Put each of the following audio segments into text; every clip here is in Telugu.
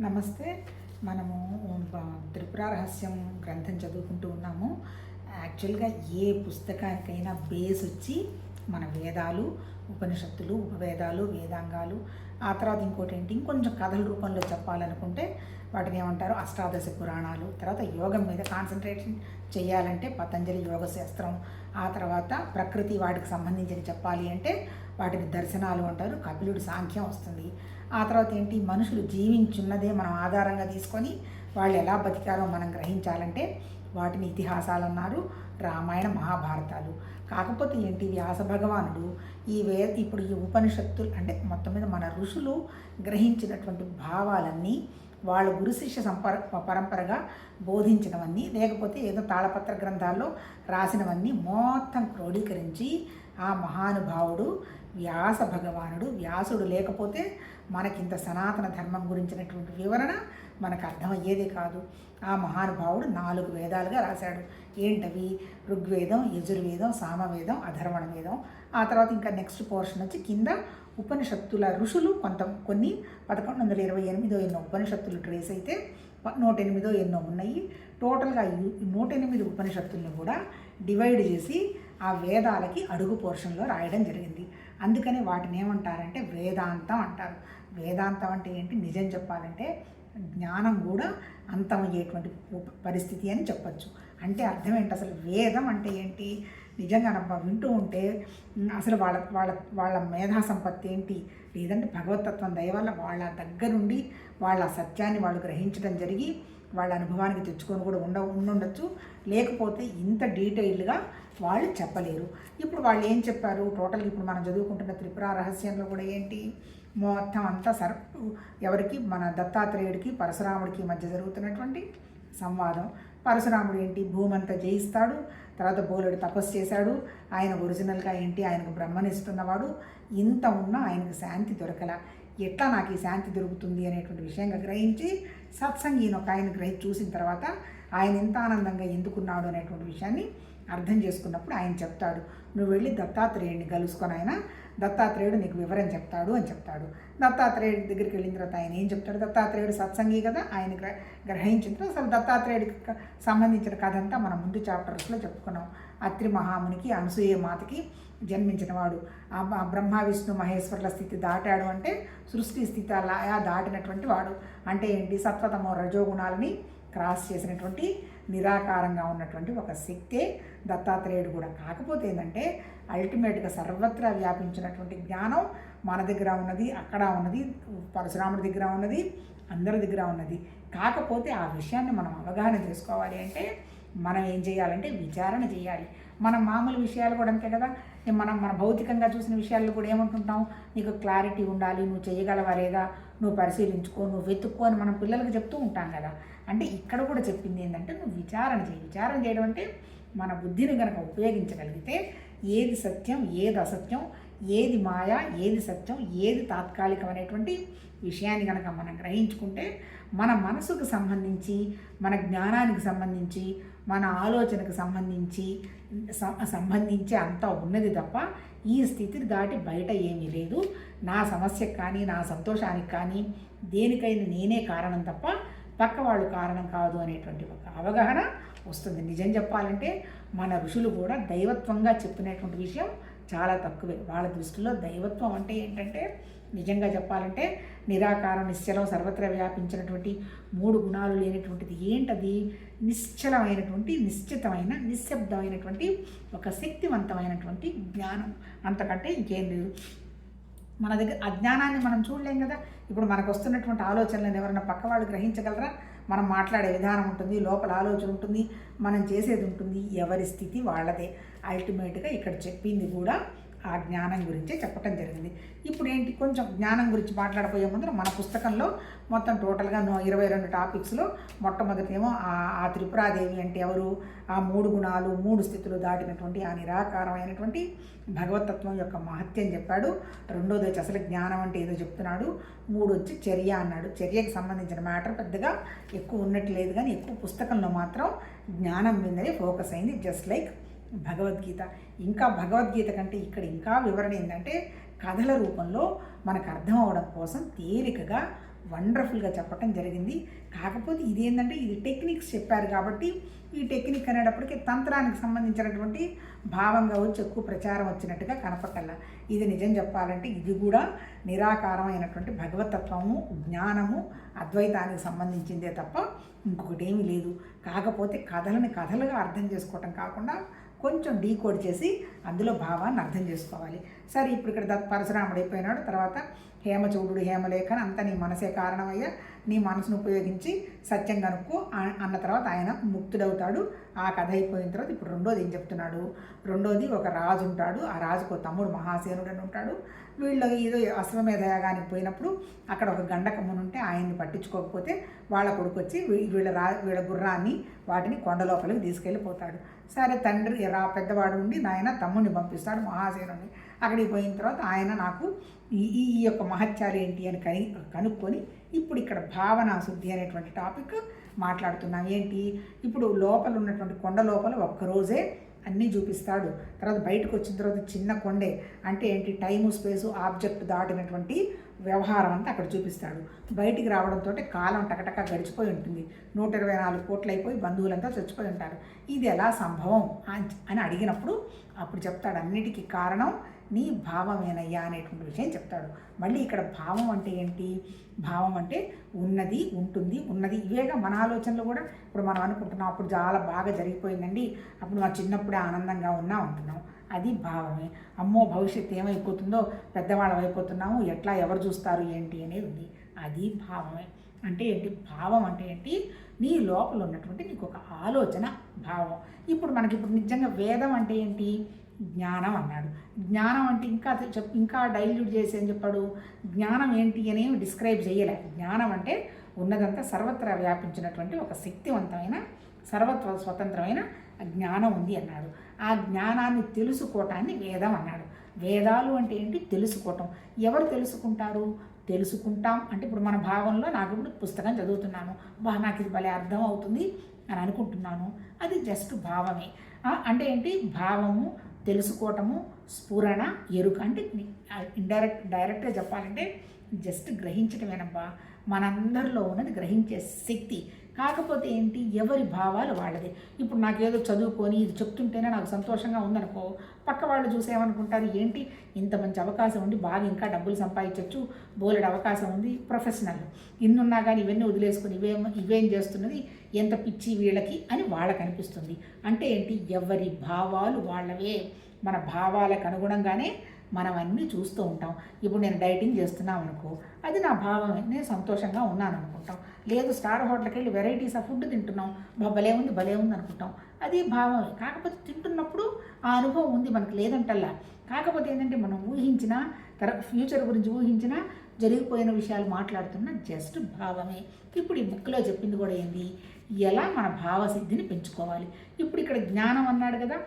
నమస్తే. మనము త్రిపుర రహస్యం గ్రంథం చదువుకుంటూ ఉన్నాము. యాక్చువల్గా ఏ పుస్తకానికైనా బేస్ వచ్చి మన వేదాలు, ఉపనిషత్తులు, ఉపవేదాలు, వేదాంగాలు. ఆ తర్వాత ఇంకోటి ఏంటి, ఇంకొంచెం కథల రూపంలో చెప్పాలనుకుంటే వాటిని ఏమంటారు, అష్టాదశ పురాణాలు. తర్వాత యోగం మీద కాన్సన్ట్రేషన్ చేయాలంటే పతంజలి యోగ శాస్త్రం. ఆ తర్వాత ప్రకృతి వాటికి సంబంధించి చెప్పాలి అంటే వాటిని దర్శనాలు అంటారు, కపిలుడి సాంఖ్యం వస్తుంది. ఆ తర్వాత ఏంటి, మనుషులు జీవించున్నదే మనం ఆధారంగా తీసుకొని వాళ్ళు ఎలా బతికారో మనం గ్రహించాలంటే వాటిని ఇతిహాసాలు అన్నారు, రామాయణ మహాభారతాలు. కాకపోతే ఏంటి, వ్యాస భగవానుడు ఇప్పుడు ఈ ఉపనిషత్తులు అంటే మొత్తం మీద మన ఋషులు గ్రహించినటువంటి భావాలన్నీ వాళ్ళ గురు శిష్య పరంపరగా బోధించినవన్నీ, లేకపోతే ఏదో తాళపత్ర గ్రంథాల్లో రాసినవన్నీ మొత్తం క్రోడీకరించి ఆ మహానుభావుడు వ్యాస భగవానుడు, వ్యాసుడు లేకపోతే మనకింత సనాతన ధర్మం గురించినటువంటి వివరణ మనకు అర్థమయ్యేదే కాదు. ఆ మహానుభావుడు 4 వేదాలుగా రాశాడు. ఏంటవి? ఋగ్వేదం, యజుర్వేదం, సామవేదం, అధర్వణ వేదం. ఆ తర్వాత ఇంకా నెక్స్ట్ పోర్షన్ వచ్చి కింద ఉపనిషత్తుల ఋషులు కొన్ని 1128 ఎన్నో ఉపనిషత్తులు ట్రేస్ అయితే 108 ఎన్నో ఉన్నాయి. టోటల్గా 108 ఉపనిషత్తులను కూడా డివైడ్ చేసి ఆ వేదాలకి అడుగు పోర్షన్లో రాయడం జరిగింది. అందుకని వాటిని ఏమంటారంటే వేదాంతం అంటారు. వేదాంతం అంటే ఏంటి, నిజం చెప్పాలంటే జ్ఞానం కూడా అంతమయ్యేటువంటి పరిస్థితి అని చెప్పచ్చు. అంటే అర్థం ఏంటి, అసలు వేదం అంటే ఏంటి, నిజంగా వింటూ ఉంటే అసలు వాళ్ళ వాళ్ళ వాళ్ళ మేధా సంపత్తి ఏంటి, లేదంటే భగవతత్వం దయ వల్ల వాళ్ళ దగ్గరుండి వాళ్ళ సత్యాన్ని వాళ్ళు గ్రహించడం జరిగి వాళ్ళ అనుభవానికి తెచ్చుకొని కూడా ఉండుండొచ్చు. లేకపోతే ఇంత డీటెయిల్డ్గా వాళ్ళు చెప్పలేరు. ఇప్పుడు వాళ్ళు ఏం చెప్పారు, టోటల్గా ఇప్పుడు మనం చదువుకుంటున్న త్రిపుర రహస్యంలో కూడా ఏంటి, మొత్తం అంతా ఎవరికి, మన దత్తాత్రేయుడికి పరశురాముడికి మధ్య జరుగుతున్నటువంటి సంవాదం. పరశురాముడు ఏంటి, భూమి అంతా జయిస్తాడు, తర్వాత బోలుడు తపస్సు చేశాడు, ఆయన ఒరిజినల్గా ఏంటి, ఆయనకు బ్రహ్మనిస్తున్నవాడు. ఇంత ఉన్నా ఆయనకు శాంతి దొరకల. ఎట్లా నాకు ఈ శాంతి దొరుకుతుంది అనేటువంటి విషయంగా గ్రహించి సత్సంగీని ఒక ఆయన చూసిన తర్వాత ఆయన ఎంత ఆనందంగా ఎందుకున్నాడు అనేటువంటి విషయాన్ని అర్థం చేసుకున్నప్పుడు ఆయన చెప్తాడు, నువ్వు వెళ్ళి దత్తాత్రేయుడిని కలుసుకొని ఆయన దత్తాత్రేయుడు నీకు వివరం చెప్తాడు అని చెప్తాడు. దత్తాత్రేయుడి దగ్గరికి వెళ్ళిన తర్వాత ఆయన ఏం చెప్తాడు, దత్తాత్రేయుడు సత్సంగి కదా, ఆయన గ్రహించిన తర్వాత అసలు దత్తాత్రేయుడికి సంబంధించిన కథ అంతా మనం ముందు చాప్టర్స్లో చెప్పుకున్నాం. అత్రి మహామునికి అనసూయ మాతకి జన్మించిన వాడు, ఆ బ్రహ్మ విష్ణు మహేశ్వరుల స్థితి దాటాడు అంటే సృష్టి స్థితి అలా దాటినటువంటి వాడు. అంటే ఏంటి, సత్వతమో రజోగుణాలని క్రాస్ చేసినటువంటి నిరాకారంగా ఉన్నటువంటి ఒక శక్తే దత్తాత్రేయుడు కూడా. కాకపోతే ఏంటంటే అల్టిమేట్గా సర్వత్రా వ్యాపించినటువంటి జ్ఞానం మన దగ్గర ఉన్నది, అక్కడ ఉన్నది, పరశురాముడి దగ్గర ఉన్నది, అందరి దగ్గర ఉన్నది. కాకపోతే ఆ విషయాన్ని మనం అవగాహన చేసుకోవాలి అంటే మనం ఏం చేయాలంటే విచారణ చేయాలి. మనం మామూలు విషయాలు కూడా అంతే కదా, మన భౌతికంగా చూసిన విషయాల్లో కూడా ఏమంటుంటాం, నీకు క్లారిటీ ఉండాలి, నువ్వు చేయగలవా లేదా, నువ్వు పరిశీలించుకో, నువ్వు వెతుక్కో అని మనం పిల్లలకు చెప్తూ ఉంటాం కదా. అంటే ఇక్కడ కూడా చెప్పింది ఏంటంటే నువ్వు విచారణ చేయి. విచారణ చేయడం అంటే మన బుద్ధిని కనుక ఉపయోగించగలిగితే ఏది సత్యం, ఏది అసత్యం, ఏది మాయ, ఏది సత్యం, ఏది తాత్కాలికం అనేటువంటి విషయాన్ని కనుక మనం గ్రహించుకుంటే మన మనసుకు సంబంధించి, మన జ్ఞానానికి సంబంధించి, మన ఆలోచనకు సంబంధించి అంతా ఉన్నది తప్ప ఈ స్థితిని దాటి బయట ఏమీ లేదు. నా సమస్యకు కానీ నా సంతోషానికి కానీ దేనికైనా నేనే కారణం తప్ప పక్క వాళ్ళు కారణం కాదు అనేటువంటి ఒక అవగాహన వస్తుంది. నిజం చెప్పాలంటే మన ఋషులు కూడా దైవత్వంగా చెప్పినటువంటి విషయం చాలా తక్కువే. వాళ్ళ దృష్టిలో దైవత్వం అంటే ఏంటంటే నిజంగా చెప్పాలంటే నిరాకారం, నిశ్చలం, సర్వత్రా వ్యాపించినటువంటి 3 గుణాలు లేనటువంటిది ఏంటది, నిశ్చలమైనటువంటి, నిశ్చితమైన, నిశ్శబ్దమైనటువంటి ఒక శక్తివంతమైనటువంటి జ్ఞానం. అంతకంటే ఇంకేం లేదు. మన దగ్గర అజ్ఞానాన్ని మనం చూడలేం కదా. ఇప్పుడు మనకు వస్తున్నటువంటి ఆలోచనలను ఎవరైనా పక్క వాళ్ళు గ్రహించగలరా? మనం మాట్లాడే విధానం ఉంటుంది, లోపల ఆలోచన ఉంటుంది, మనం చేసేది ఉంటుంది, ఎవరి స్థితి వాళ్ళదే. అల్టిమేట్గా ఇక్కడ చెప్పింది కూడా ఆ జ్ఞానం గురించే చెప్పటం జరిగింది. ఇప్పుడు ఏంటి, కొంచెం జ్ఞానం గురించి మాట్లాడపోయే ముందు మన పుస్తకంలో మొత్తం టోటల్గా 22 టాపిక్స్లో మొట్టమొదటేమో ఆ త్రిపురాదేవి అంటే ఎవరు, ఆ 3 గుణాలు 3 స్థితులు దాటినటువంటి ఆ నిరాకారమైనటువంటి భగవతత్వం యొక్క మహత్యం చెప్పాడు. రెండోది వచ్చి అసలు జ్ఞానం అంటే ఏదో చెప్తున్నాడు. 3 వచ్చి చర్య అన్నాడు. చర్యకి సంబంధించిన మ్యాటర్ పెద్దగా ఎక్కువ ఉన్నట్టు లేదు, కానీ ఎక్కువ పుస్తకంలో మాత్రం జ్ఞానం మీదనే ఫోకస్ అయింది, జస్ట్ లైక్ భగవద్గీత. ఇంకా భగవద్గీత కంటే ఇక్కడ ఇంకా వివరణ ఏంటంటే కథల రూపంలో మనకు అర్థం అవడం కోసం తేలికగా వండర్ఫుల్గా చెప్పటం జరిగింది. కాకపోతే ఇదేంటంటే ఇది టెక్నిక్స్ చెప్పారు కాబట్టి ఈ టెక్నిక్ అనేటప్పటికీ తంత్రానికి సంబంధించినటువంటి భావంగా వచ్చి ఎక్కువ ప్రచారం వచ్చినట్టుగా కనపట్టాల. ఇది నిజం చెప్పాలంటే ఇది కూడా నిరాకారమైనటువంటి భగవతత్వము, జ్ఞానము, అద్వైతానికి సంబంధించిందే తప్ప ఇంకొకటి ఏమీ లేదు. కాకపోతే కథలని కథలుగా అర్థం చేసుకోవటం కాకుండా కొంచెం డీకోడ్ చేసి అందులో భావాన్ని అర్థం చేసుకోవాలి. సరే, ఇప్పుడు ఇక్కడ పరశురాముడు అయిపోయినాడు. తర్వాత హేమచూడు హేమలేఖన్ అంతా నీ మనసే కారణమయ్యా, నీ మనసును ఉపయోగించి సత్యం కనుక్కో అన్న తర్వాత ఆయన ముక్తుడవుతాడు. ఆ కథ అయిపోయిన తర్వాత ఇప్పుడు రెండోది ఏం చెప్తున్నాడు? రెండోది ఒక రాజు ఉంటాడు. ఆ రాజుకు తమ్ముడు మహాసేనుడు అని ఉంటాడు. వీళ్ళు ఏదో అశ్వమేధ యాగానికి పోయినప్పుడు అక్కడ ఒక గండకమ్మును ఉంటే ఆయన్ని పట్టించుకోకపోతే వాళ్ళ కొడుకు వచ్చి వీళ్ళ గుర్రాన్ని వాటిని కొండ లోపలికి తీసుకెళ్ళిపోతాడు. సరే, తండ్రి పెద్దవాడు ఉండి నాయన తమ్ముడిని పంపిస్తాడు మహాసేనుడిని. అక్కడికి పోయిన తర్వాత ఆయన నాకు ఈ యొక్క మహత్యాలు ఏంటి అని కనుక్కొని ఇప్పుడు ఇక్కడ భావనా శుద్ధి అనేటువంటి టాపిక్ మాట్లాడుతున్నాం. ఏంటి, ఇప్పుడు లోపల ఉన్నటువంటి కొండ లోపల ఒక్కరోజే అన్నీ చూపిస్తాడు. తర్వాత బయటకు వచ్చిన తర్వాత చిన్న కొండే అంటే ఏంటి, టైము స్పేసు ఆబ్జెక్ట్ దాటినటువంటి వ్యవహారం అంతా అక్కడ చూపిస్తాడు. బయటికి రావడంతో కాలం టకటక గడిచిపోయి ఉంటుంది. 124 కోట్లు అయిపోయి బంధువులంతా చచ్చిపోయి ఉంటారు. ఇది ఎలా సంభవం అని అడిగినప్పుడు అప్పుడు చెప్తాడు, అన్నిటికీ కారణం నీ భావమేనయ్యా అనేటువంటి విషయం చెప్తాడు. మళ్ళీ ఇక్కడ భావం అంటే ఏంటి? భావం అంటే ఉన్నది, ఉంటుంది, ఉన్నది. ఇవేగా మన ఆలోచనలు కూడా. ఇప్పుడు మనం అనుకుంటున్నాం అప్పుడు చాలా బాగా జరిగిపోయిందండి, అప్పుడు మా చిన్నప్పుడే ఆనందంగా ఉన్నాం అంటున్నాం. అది భావమే. అమ్మో భవిష్యత్తు ఏమైపోతుందో, పెద్దవాళ్ళం అయిపోతున్నాము, ఎట్లా ఎవరు చూస్తారు ఏంటి అనేది ఉంది. అది భావమే. అంటే ఏంటి? భావం అంటే ఏంటి? నీ లోపల ఉన్నటువంటి నీకు ఒక ఆలోచన భావం. ఇప్పుడు మనకిప్పుడు నిజంగా వేదం అంటే ఏంటి? జ్ఞానం అన్నాడు. జ్ఞానం అంటే ఇంకా డైల్యూట్ చేసి ఏం చెప్పాడు? జ్ఞానం ఏంటి అనేవి డిస్క్రైబ్ చేయలే. జ్ఞానం అంటే ఉన్నదంతా సర్వత్రా వ్యాపించినటువంటి ఒక శక్తివంతమైన సర్వత్వ స్వతంత్రమైన జ్ఞానం ఉంది అన్నాడు. ఆ జ్ఞానాన్ని తెలుసుకోవటాన్ని వేదం అన్నాడు. వేదాలు అంటే ఏంటి? తెలుసుకోవటం. ఎవరు తెలుసుకుంటారు? తెలుసుకుంటాం అంటే ఇప్పుడు మన భావంలో నాకు ఇప్పుడు పుస్తకం చదువుతున్నాను, నాకు ఇది భలే అర్థం అవుతుంది అని అనుకుంటున్నాను, అది జస్ట్ భావమే. అంటే ఏంటి? భావము, తెలుసుకోవటము, స్ఫురణ, ఎరుక. అంటే డైరెక్ట్గా చెప్పాలంటే జస్ట్ గ్రహించటమేనబ్బా. మనందరిలో ఉన్నది గ్రహించే శక్తి. కాకపోతే ఏంటి? ఎవరి భావాలు వాళ్ళది. ఇప్పుడు నాకేదో చదువుకొని ఇది చెప్తుంటేనే నాకు సంతోషంగా ఉందనుకో, పక్క వాళ్ళు చూసేమనుకుంటారు, ఏంటి ఇంత మంచి అవకాశం ఉండి బాగా ఇంకా డబ్బులు సంపాదించవచ్చు, బోలెడు అవకాశం ఉంది, ప్రొఫెషనల్ ఇన్నున్నా కానీ ఇవన్నీ వదిలేసుకొని ఇవేం చేస్తున్నది, ఎంత పిచ్చి వీళ్ళకి అని వాళ్ళకి అనిపిస్తుంది. అంటే ఏంటి? ఎవరి భావాలు వాళ్ళవే. మన భావాలకు అనుగుణంగానే మనం అన్నీ చూస్తూ ఉంటాం. ఇప్పుడు నేను డైటింగ్ చేస్తున్నాం అనుకో, అది నా భావమే, నేను సంతోషంగా ఉన్నాను అనుకుంటాం. లేదు, స్టార్ హోటల్కి వెళ్ళి వెరైటీస్ ఆఫ్ ఫుడ్ తింటున్నాం, భలే ఉంది అనుకుంటాం, అది భావమే. కాకపోతే తింటున్నప్పుడు ఆ అనుభవం ఉంది మనకు, లేదంటల్లా. కాకపోతే ఏంటంటే మనం ఊహించిన ఫ్యూచర్ గురించి ఊహించిన జరిగిపోయిన విషయాలు మాట్లాడుతున్న జస్ట్ భావమే. ఇప్పుడు ఈ బుక్లో చెప్పింది కూడా ఏంది? ఎలా మన భావసిద్ధిని పెంచుకోవాలి. ఇప్పుడు ఇక్కడ జ్ఞానం అన్నాడు కదా,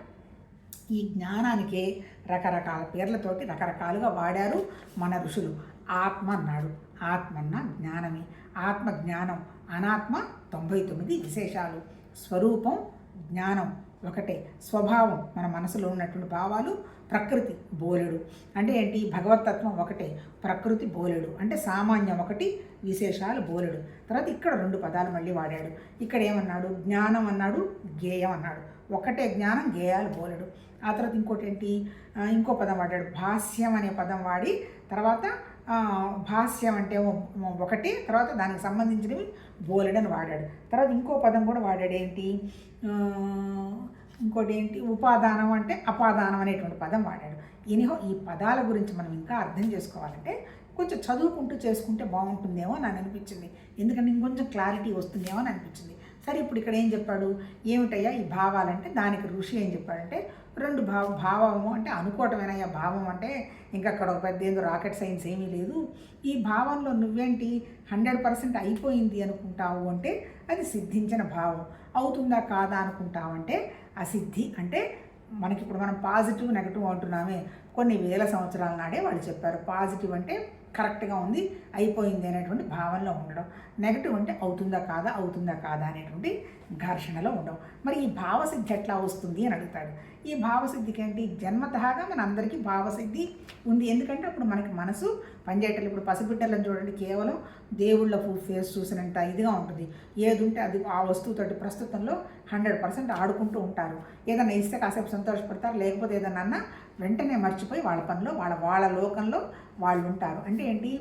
ఈ జ్ఞానానికే రకరకాల పేర్లతోటి రకరకాలుగా వాడారు మన ఋషులు. ఆత్మ అన్నాడు, ఆత్మన్న జ్ఞానమే. ఆత్మ జ్ఞానం, అనాత్మ 99 విశేషాలు. స్వరూపం జ్ఞానం ఒకటే, స్వభావం మన మనసులో ఉన్నటువంటి భావాలు, ప్రకృతి బోలెడు. అంటే ఏంటి? భగవతత్వం ఒకటే, ప్రకృతి బోలెడు. అంటే సామాన్యం ఒకటి, విశేషాలు బోలెడు. తర్వాత ఇక్కడ 2 పదాలు మళ్ళీ వాడాడు. ఇక్కడ ఏమన్నాడు? జ్ఞానం అన్నాడు, జ్ఞేయం అన్నాడు. ఒకటే జ్ఞానం, జ్ఞేయాలు బోలెడు. ఆ తర్వాత ఇంకోటి ఏంటి? ఇంకో పదం వాడాడు, భాష్యం అనే పదం వాడి తర్వాత భాష్యం అంటే ఒకటి, తర్వాత దానికి సంబంధించినవి బోలెడని వాడాడు. తర్వాత ఇంకో పదం కూడా వాడాడు, ఏంటి? ఇంకోటి ఏంటి? ఉపాదానం అంటే అపాదానం అనేటువంటి పదం వాడాడు. ఎనిహో ఈ పదాల గురించి మనం ఇంకా అర్థం చేసుకోవాలంటే కొంచెం చదువుకుంటూ చేసుకుంటే బాగుంటుందేమో అని అనిపించింది. ఎందుకంటే ఇంకొంచెం క్లారిటీ వస్తుందేమో అని అనిపించింది. సరే, ఇప్పుడు ఇక్కడ ఏం చెప్పాడు? ఏమిటయ్యా ఈ భావాలంటే దానికి ఋషి ఏం చెప్పాడంటే 2 భావము అంటే అనుకోవటమేనయ్యా భావం అంటే, ఇంకా అక్కడ ఒక పెద్ద ఏందో రాకెట్ సైన్స్ ఏమీ లేదు. ఈ భావంలో నువ్వేంటి 100% అయిపోయింది అనుకుంటావు అంటే అది సిద్ధించిన భావం. అవుతుందా కాదా అనుకుంటావు అంటే అసిద్ధి. అంటే మనకిప్పుడు మనం పాజిటివ్ నెగటివ్ అంటున్నామే, కొన్ని వేల సంవత్సరాల నాడే వాళ్ళు చెప్పారు. పాజిటివ్ అంటే కరెక్ట్గా ఉంది, అయిపోయింది అనేటువంటి భావనలో ఉండడం. నెగటివ్ అంటే అవుతుందా కాదా అనేటువంటి ఘర్షణలో ఉండడం. మరి ఈ భావసిద్ధి ఎట్లా వస్తుంది అని అడుగుతాడు. ఈ భావసిద్ధికి ఏంటి, జన్మతహాగా మన అందరికీ భావసిద్ధి ఉంది. ఎందుకంటే అప్పుడు మనకి మనసు పనిచేయటం. ఇప్పుడు పసిబిడ్డలను చూడండి, కేవలం దేవుళ్ళ ఫేస్ చూసినంత ఇదిగా ఉంటుంది. ఏది ఉంటే అది ఆ వస్తువుతోటి ప్రస్తుతంలో 100% ఆడుకుంటూ ఉంటారు. ఏదైనా ఇస్తే కాసేపు సంతోషపడతారు, లేకపోతే ఏదన్నా వెంటనే మర్చిపోయి వాళ్ళ పనిలో వాళ్ళ లోకంలో వాళ్ళు ఉంటారు. అంటే ఏంటి,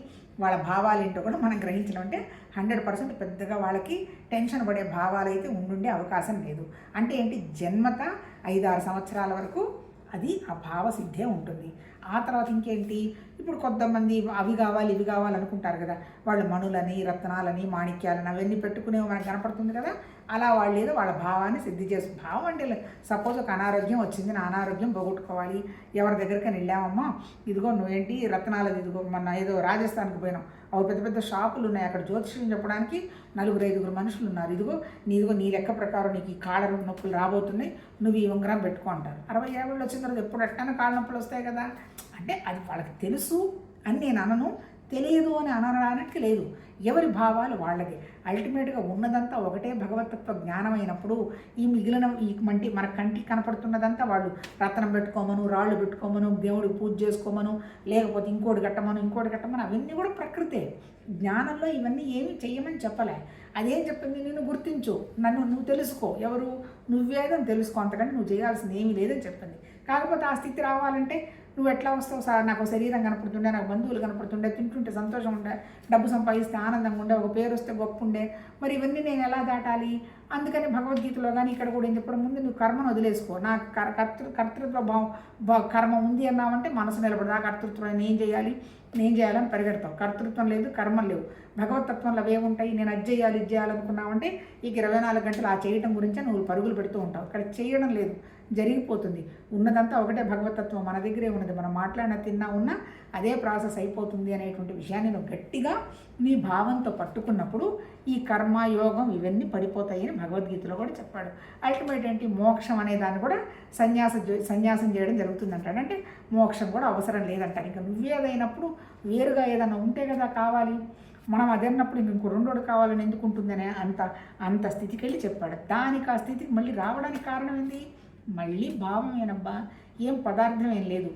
వాళ్ళ భావాలు ఏంటో కూడా మనం గ్రహించడం. అంటే 100% పెద్దగా వాళ్ళకి టెన్షన్ పడే భావాలు అయితే ఉండే అవకాశం లేదు. అంటే ఏంటి, జన్మత 5-6 సంవత్సరాల వరకు అది ఆ భావసిద్ధే ఉంటుంది. ఆ తర్వాత ఇంకేంటి, ఇప్పుడు కొంతమంది అవి కావాలి ఇవి కావాలి అనుకుంటారు కదా, వాళ్ళు మణులని రత్నాలని మాణిక్యాలని అవన్నీ పెట్టుకునేవి మనకు కనపడుతుంది కదా. అలా వాళ్ళు ఏదో వాళ్ళ భావాన్ని సిద్ధి చేస్తుంది. భావం అంటే సపోజ్ ఒక అనారోగ్యం వచ్చింది, నా అనారోగ్యం పోగొట్టుకోవాలి, ఎవరి దగ్గరికి వెళ్ళామమ్మా, ఇదిగో నువ్వేంటి రత్నాలది, ఇదిగో మన ఏదో రాజస్థాన్కి పోయినాం, అవి పెద్ద పెద్ద షాపులు ఉన్నాయి, అక్కడ జ్యోతిష్యం చెప్పడానికి 4-5 మనుషులు ఉన్నారు, ఇదిగో నీ లెక్క ప్రకారం నీకు ఈ కాళ్ళ నొప్పులు రాబోతున్నాయి, నువ్వు ఈ ఉంగరం పెట్టుకో అంటారు. 60 ఏళ్ళు వచ్చిన తర్వాత ఎప్పుడు ఎట్టైనా కాళ్ళ నొప్పులు వస్తాయి కదా. అంటే అది వాళ్ళకి తెలుసు అని నేను అనను, తెలియదు అని అనడానికి లేదు. ఎవరి భావాలు వాళ్ళకి. అల్టిమేట్గా ఉన్నదంతా ఒకటే భగవతత్వ జ్ఞానం అయినప్పుడు ఈ మిగిలిన మన కంటికి కనపడుతున్నదంతా వాళ్ళు రత్నం పెట్టుకోమను, రాళ్ళు పెట్టుకోమను, దేవుడికి పూజ చేసుకోమను, లేకపోతే ఇంకోటి కట్టమను అవన్నీ కూడా ప్రకృతే. జ్ఞానంలో ఇవన్నీ ఏమీ చెయ్యమని చెప్పలే. అదేం చెప్పింది, నిన్ను గుర్తించు, నువ్వు తెలుసుకో, ఎవరు నువ్వేదని తెలుసుకో, అంతకంటే నువ్వు చేయాల్సింది ఏమీ లేదని చెప్పింది. కాకపోతే ఆ స్థితి రావాలంటే నువ్వు ఎట్లా వస్తావు సార్, నాకు శరీరం కనపడుతుండే, నాకు బంధువులు కనపడుతుండే, తింటుంటే సంతోషం ఉండే, డబ్బు సంపాదిస్తే ఆనందంగా ఉండే, ఒక పేరు వస్తే గొప్ప ఉండే, మరి ఇవన్నీ నేను ఎలా దాటాలి? అందుకని భగవద్గీతలో కానీ ఇక్కడ కూడా ఏం చెప్పడం, ముందు నువ్వు కర్మను వదిలేసుకో. నాకు కర్తృత్వ కర్మ ఉంది అన్నామంటే మనసు నిలబడదు. ఆ కర్తృత్వం నేను చేయాలని పరిగెడతావు. కర్తృత్వం లేదు, కర్మలు లేవు. భగవతత్వంలో అవేముంటాయి, నేను అది చేయాలనుకున్నామంటే ఇక 24 గంటలు ఆ చేయటం గురించే నువ్వు పరుగులు పెడుతూ ఉంటావు. ఇక్కడ చేయడం లేదు, జరిగిపోతుంది. ఉన్నదంతా ఒకటే భగవతత్వం మన దగ్గరే ఉన్నది. మనం మాట్లాడిన తిన్నా ఉన్నా అదే ప్రాసెస్ అయిపోతుంది అనేటువంటి విషయాన్ని నువ్వు గట్టిగా నీ భావంతో పట్టుకున్నప్పుడు ఈ కర్మ యోగం ఇవన్నీ పడిపోతాయని భగవద్గీతలో కూడా చెప్పాడు. అల్టిమేట్ ఏంటి, మోక్షం అనే దాన్ని కూడా సన్యాసం చేయడం జరుగుతుంది అంటాడు. అంటే మోక్షం కూడా అవసరం లేదంటాడు. ఇంకా నువ్వేదైనప్పుడు వేరుగా ఏదైనా ఉంటే కదా కావాలి, మనం అదన్నప్పుడు ఇంకో రెండోడు కావాలని ఎందుకు ఉంటుందనే అంత స్థితికి వెళ్ళి చెప్పాడు. దానికి ఆ స్థితికి మళ్ళీ రావడానికి కారణం ఏంది, మళ్ళీ భావమేనబ్బా, ఏం పదార్థం ఏం లేదు.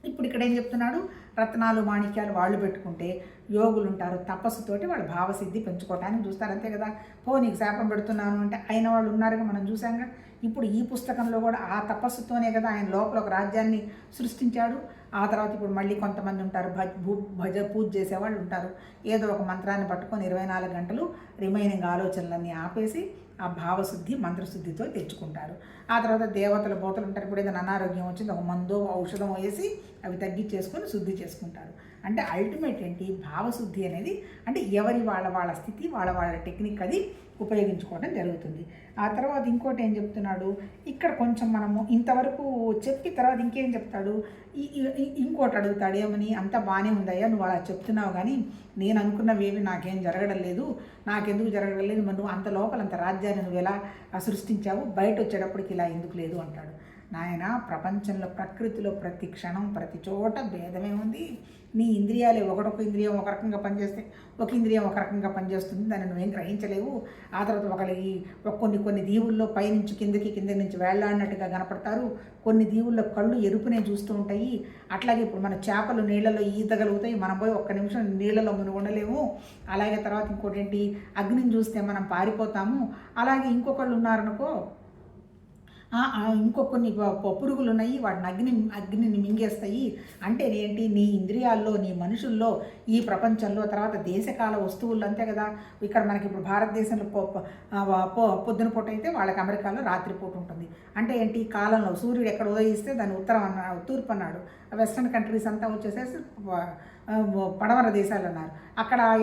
ఇప్పుడు ఇక్కడ ఏం చెప్తున్నాడు, రత్నాలు మాణిక్యాలు వాళ్ళు పెట్టుకుంటే యోగులు ఉంటారు, తపస్సుతోటి వాళ్ళ భావసిద్ధి పెంచుకోవటానికి చూస్తారు, అంతే కదా. నీకు శాపం పెడుతున్నాను అంటే అయిన వాళ్ళు ఉన్నారుగా, మనం చూసాంగా. ఇప్పుడు ఈ పుస్తకంలో కూడా ఆ తపస్సుతోనే కదా ఆయన లోపల ఒక రాజ్యాన్ని సృష్టించాడు. ఆ తర్వాత ఇప్పుడు మళ్ళీ కొంతమంది ఉంటారు, పూజ చేసేవాళ్ళు ఉంటారు, ఏదో ఒక మంత్రాన్ని పట్టుకొని 24 గంటలు రిమైనింగ్ ఆలోచనలన్నీ ఆపేసి ఆ భావశుద్ధి మంత్రశుద్ధితో తెచ్చుకుంటారు. ఆ తర్వాత దేవతల బోతలు ఉంటారు. ఇప్పుడు ఏదైనా అనారోగ్యం వచ్చింది, ఒక మందో ఔషధం వేసి అవి తగ్గించేసుకొని శుద్ధి చేసుకుంటారు. అంటే అల్టిమేట్ ఏంటి, భావశుద్ధి అనేది అంటే ఎవరి వాళ్ళ స్థితి వాళ్ళ టెక్నిక్ అది ఉపయోగించుకోవడం జరుగుతుంది. ఆ తర్వాత ఇంకోటి ఏం చెప్తున్నాడు, ఇక్కడ కొంచెం మనము ఇంతవరకు చెప్పి తర్వాత ఇంకేం చెప్తాడు, ఇంకోటి అడుగుతాడు, ఏమని, అంతా బాగానే ఉందయ్యా నువ్వు అలా చెప్తున్నావు, కానీ నేను అనుకున్నవేవి నాకేం జరగడం లేదు, నాకెందుకు జరగడం లేదు, మరి నువ్వు అంత లోపల అంత రాజ్యాన్ని నువ్వు ఎలా సృష్టించావు, బయట వచ్చేటప్పటికి ఇలా ఎందుకు లేదు అంటాడు. నాయన, ప్రపంచంలో ప్రకృతిలో ప్రతి క్షణం ప్రతి చోట భేదమే ఉంది. నీ ఇంద్రియాలే ఒకటొక ఇంద్రియం ఒక రకంగా పనిచేస్తే ఒక ఇంద్రియం ఒక రకంగా పనిచేస్తుంది, దాన్ని నువ్వేం గ్రహించలేవు. ఆ తర్వాత కొన్ని దీవుల్లో పైనుంచి కింద నుంచి వేళ్లాడినట్టుగా కనపడతారు, కొన్ని దీవుల్లో కళ్ళు ఎరుపునే చూస్తూ ఉంటాయి. అట్లాగే ఇప్పుడు మన చేపలు నీళ్ళలో ఈతగలుగుతాయి, మనం పోయి ఒక్క నిమిషం నీళ్ళలో ఉండలేము. అలాగే తర్వాత ఇంకోటి ఏంటి, అగ్నిని చూస్తే మనం పారిపోతాము. అలాగే ఇంకొకళ్ళు ఉన్నారనుకో, ఇంకో కొన్ని పురుగులు ఉన్నాయి, వాటిని అగ్నిని మింగేస్తాయి. అంటే ఏంటి, నీ ఇంద్రియాల్లో నీ మనుషుల్లో ఈ ప్రపంచంలో తర్వాత దేశకాల వస్తువులు అంతే కదా. ఇక్కడ మనకి ఇప్పుడు భారతదేశంలో పొద్దున పూట అయితే వాళ్ళకి అమెరికాలో రాత్రిపూట ఉంటుంది. అంటే ఏంటి, కాలంలో సూర్యుడు ఎక్కడ ఉదయిస్తే దాన్ని తూర్పు అన్నాడు. వెస్ట్రన్ కంట్రీస్ అంతా వచ్చేసేసి పడమర దేశాలు అన్నారు.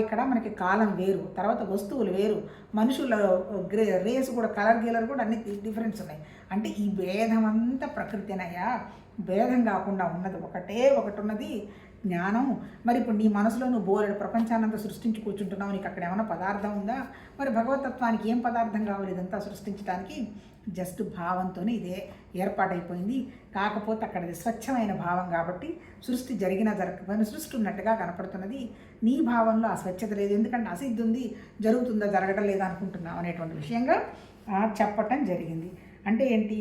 ఇక్కడ మనకి కాలం వేరు, తర్వాత వస్తువులు వేరు, మనుషుల రేసు కూడా కలర్ గీలర్ కూడా అన్ని డిఫరెన్స్ ఉన్నాయి. అంటే ఈ భేదం అంతా ప్రకృతినయ్యా, భేదం కాకుండా ఉన్నది ఒకటి ఉన్నది. జ్ఞానం. మరి ఇప్పుడు నీ మనసులో నువ్వు బోలెడు ప్రపంచాన్నంతా సృష్టించి కూర్చుంటున్నావు, నీకు అక్కడ ఏమైనా పదార్థం ఉందా? మరి భగవతత్వానికి ఏం పదార్థం కావాలి ఇదంతా సృష్టించడానికి? జస్ట్ భావంతోనే ఇదే ఏర్పాటైపోయింది. కాకపోతే అక్కడ స్వచ్ఛమైన భావం కాబట్టి సృష్టి జరిగినా జరగకపోయినా సృష్టి ఉన్నట్టుగా కనపడుతున్నది. నీ భావంలో ఆ స్వచ్ఛత లేదు, ఎందుకంటే అసిద్ధి ఉంది, జరుగుతుందా జరగడం లేదా అనుకుంటున్నావు అనేటువంటి విషయంగా చెప్పటం జరిగింది. అంటే ఏంటి,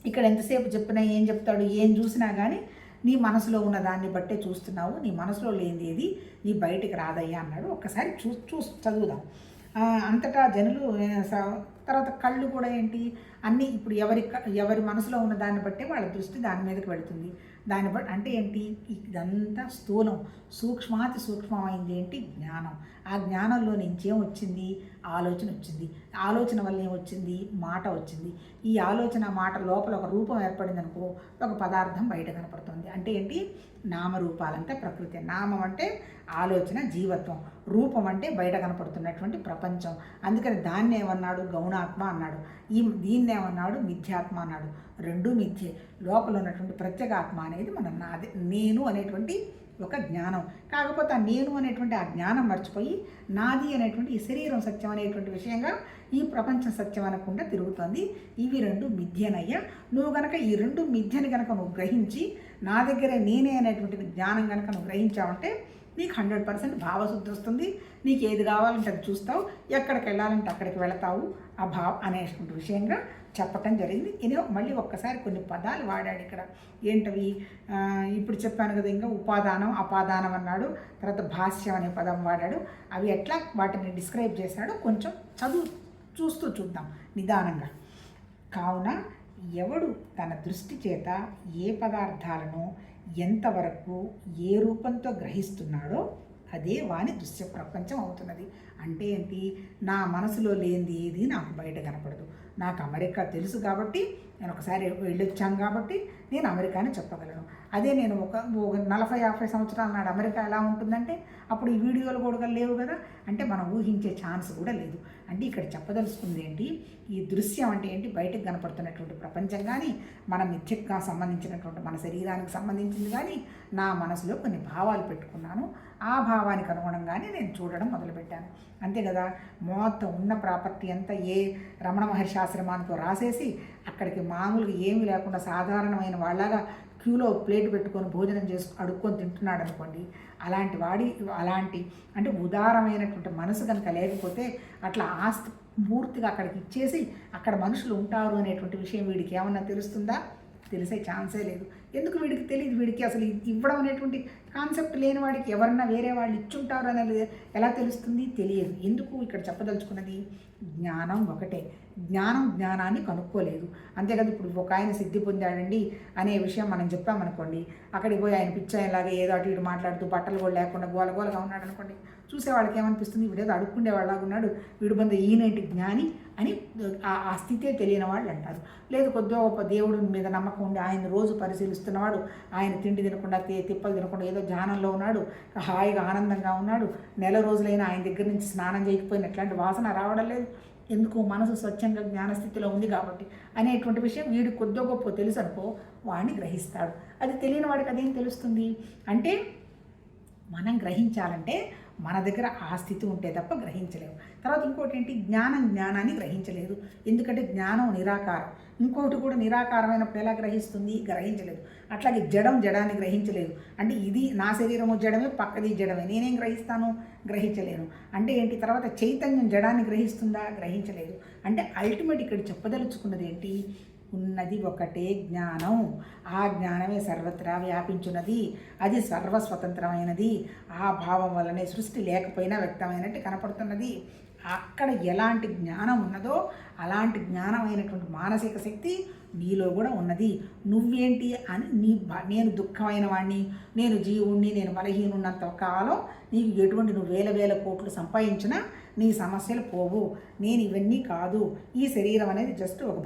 ఇక్కడ ఎంతసేపు చెప్పినా ఏం చెప్తాడు, ఏం చూసినా కానీ నీ మనసులో ఉన్న దాన్ని బట్టే చూస్తున్నావు, నీ మనసులో లేనిది ఏది నీ బయటికి రాదయ్యా అన్నాడు. ఒక్కసారి చదువుదాం. అంతటా జనులు తర్వాత కళ్ళు కూడా ఏంటి అన్నీ ఇప్పుడు ఎవరి మనసులో ఉన్న దాన్ని బట్టే వాళ్ళ దృష్టి దాని మీదకి వెళుతుంది. దాన్ని బట్టి అంటే ఏంటి, ఇదంతా స్థూలం, సూక్ష్మాతి సూక్ష్మమైంది ఏంటి జ్ఞానం. ఆ జ్ఞానంలో నుంచి ఏం వచ్చింది, ఆలోచన వచ్చింది. ఆలోచన వల్ల ఏమొచ్చింది, మాట వచ్చింది. ఈ ఆలోచన మాట లోపల ఒక రూపం ఏర్పడింది అనుకో, ఒక పదార్థం బయట కనపడుతుంది. అంటే ఏంటి, నామరూపాలంటే ప్రకృతి. నామం అంటే ఆలోచన, జీవత్వం. రూపం అంటే బయట కనపడుతున్నటువంటి ప్రపంచం. అందుకని దాన్ని ఏమన్నాడు, గౌణాత్మ అన్నాడు. దీన్ని ఏమన్నాడు, మిథ్యాత్మ అన్నాడు. రెండూ మిథ్యే. లోపల ఉన్నటువంటి ప్రత్యేగాత్మ అనేది నాదే, నేను అనేటువంటి ఒక జ్ఞానం. కాకపోతే ఆ నేను అనేటువంటి ఆ జ్ఞానం మర్చిపోయి నాది అనేటువంటి ఈ శరీరం సత్యం అనేటువంటి విషయంగా ఈ ప్రపంచం సత్యం అనకుండా తిరుగుతుంది. ఇవి రెండు మిథ్యనయ్యా. నువ్వు కనుక ఈ రెండు మిథ్యని కనుక నువ్వు గ్రహించి నా దగ్గరే నేనే అనేటువంటి జ్ఞానం కనుక నువ్వు గ్రహించావంటే నీకు 100% భావశుద్ధి వస్తుంది. నీకు ఏది కావాలంటే అది చూస్తావు, ఎక్కడికి వెళ్ళాలంటే అక్కడికి వెళతావు. ఆ అనేటువంటి విషయంగా చెప్పటం జరిగింది. ఇదే మళ్ళీ ఒక్కసారి కొన్ని పదాలు వాడాడు ఇక్కడ. ఏంటవి, ఇప్పుడు చెప్పాను కదా, ఇంకా ఉపాదానం అపాదానం అన్నాడు, తర్వాత భాష్యం అనే పదం వాడాడు. అవి ఎట్లా వాటిని డిస్క్రైబ్ చేశాడో కొంచెం చూస్తూ చూద్దాం నిదానంగా. కావున ఎవడు తన దృష్టి చేత ఏ పదార్థాలను ఎంతవరకు ఏ రూపంతో గ్రహిస్తున్నాడో అదే వాని దృశ్య ప్రపంచం అవుతున్నది. అంటే ఏంటి, నా మనసులో లేనిది ఏది నాకు బయట కనపడదు. నాకు అమెరికా తెలుసు కాబట్టి, నేను ఒకసారి వెళ్ళొచ్చాను కాబట్టి నేను అమెరికాని చెప్పగలను. అదే నేను ఒక 40-50 సంవత్సరాల నాడు అమెరికా ఎలా ఉంటుందంటే అప్పుడు ఈ వీడియోలు కూడా లేవు కదా, అంటే మనం ఊహించే ఛాన్స్ కూడా లేదు. అంటే ఇక్కడ చెప్పదలుచుకుంది ఏంటి, ఈ దృశ్యం అంటే ఏంటి, బయటకు కనపడుతున్నటువంటి ప్రపంచం కానీ మన మిథ్యకు సంబంధించినటువంటి మన శరీరానికి సంబంధించింది కానీ నా మనసులో కొన్ని భావాలు పెట్టుకున్నాను. ఆ భావానికి అనుగుణంగానే నేను చూడడం మొదలుపెట్టాను. అంతే కదా, మొత్తం ఉన్న ప్రాపర్టీ అంతా ఏ రమణ మహర్షి ఆశ్రమానికో రాసేసి అక్కడికి మామూలుగా ఏమీ లేకుండా సాధారణమైన వాళ్ళగా క్యూలో ప్లేట్ పెట్టుకొని భోజనం అడుక్కొని తింటున్నాడు అనుకోండి. అలాంటి అంటే ఉదారమైనటువంటి మనసు కనుక లేకపోతే అట్లా ఆస్తి పూర్తిగా అక్కడికి ఇచ్చేసి అక్కడ మనుషులు ఉంటారు అనేటువంటి విషయం వీడికి ఏమన్నా తెలుస్తుందా? తెలిసే ఛాన్సే లేదు. ఎందుకు వీడికి తెలియదు? వీడికి అసలు ఇవ్వడం అనేటువంటి కాన్సెప్ట్ లేని వాడికి ఎవరన్నా వేరే వాళ్ళు ఇచ్చుంటారు అనేది ఎలా తెలుస్తుంది? తెలియదు. ఎందుకు ఇక్కడ చెప్పదలుచుకున్నది, జ్ఞానం ఒకటే. జ్ఞానాన్ని కనుక్కోలేదు. అంతేకాదు ఇప్పుడు ఒక ఆయన సిద్ధి పొందాడండి అనే విషయం మనం చెప్పామనుకోండి, అక్కడికి పోయి ఆయన పిచ్చాయలాగా ఏదో అటు ఇటు మాట్లాడుతూ బట్టలు కూడా లేకుండా గోలగోలగా ఉన్నాడు అనుకోండి, చూసేవాళ్ళకి ఏమనిపిస్తుంది, వీడేదో అడుక్కుండేవాళ్ళగా ఉన్నాడు, వీడు బంద ఈయనేంటి జ్ఞాని అని ఆ స్థితే తెలియని వాళ్ళు అంటారు. లేదు కొద్దిగా గొప్ప దేవుడి మీద నమ్మకం ఉండి ఆయన రోజు పరిశీలిస్తున్నవాడు, ఆయన తిండి తినకుండా తిప్పలు తినకుండా ఏదో ధ్యానంలో ఉన్నాడు, హాయిగా ఆనందంగా ఉన్నాడు, నెల రోజులైనా ఆయన దగ్గర నుంచి స్నానం చేయకపోయిన ఎట్లాంటి వాసన రావడం లేదు. ఎందుకు? మనసు స్వచ్ఛంగా జ్ఞానస్థితిలో ఉంది కాబట్టి అనేటువంటి విషయం వీడు కొద్దిగా గొప్ప తెలుసు అనుకో, వాడిని గ్రహిస్తాడు. అది తెలియని వాడికి అదేం తెలుస్తుంది? అంటే మనం గ్రహించాలంటే మన దగ్గర ఆ స్థితి ఉంటే తప్ప గ్రహించలేము. తర్వాత ఇంకోటి ఏంటి, జ్ఞానాన్ని గ్రహించలేదు. ఎందుకంటే జ్ఞానం నిరాకారం. ఇంకోటి కూడా నిరాకారమైనప్పుడు ఎలా గ్రహించలేదు. అట్లాగే జడాన్ని గ్రహించలేదు. అంటే ఇది నా శరీరము జడమే, పక్కది జడమే, నేనేం గ్రహించలేను. అంటే ఏంటి? తర్వాత చైతన్యం జడాన్ని గ్రహిస్తుందా? గ్రహించలేదు. అంటే అల్టిమేట్ ఇక్కడ చెప్పదలుచుకున్నది ఏంటి, ఉన్నది ఒకటే జ్ఞానం. ఆ జ్ఞానమే సర్వత్రా వ్యాపించున్నది. అది సర్వస్వతంత్రమైనది. ఆ భావం వల్లనే సృష్టి లేకపోయినా వ్యక్తమైనట్టు కనపడుతున్నది. అక్కడ ఎలాంటి జ్ఞానం ఉన్నదో అలాంటి జ్ఞానమైనటువంటి మానసిక శక్తి నీలో కూడా ఉన్నది. నువ్వేంటి అని నేను దుఃఖమైన వాడిని, నేను జీవుణ్ణి, నేను బలహీనున్నంత కాలం నీకు ఎటువంటి నువ్వు వేల కోట్లు సంపాదించినా నీ సమస్యలు పోవు. నేను ఇవన్నీ కాదు. ఈ శరీరం అనేది జస్ట్ ఒక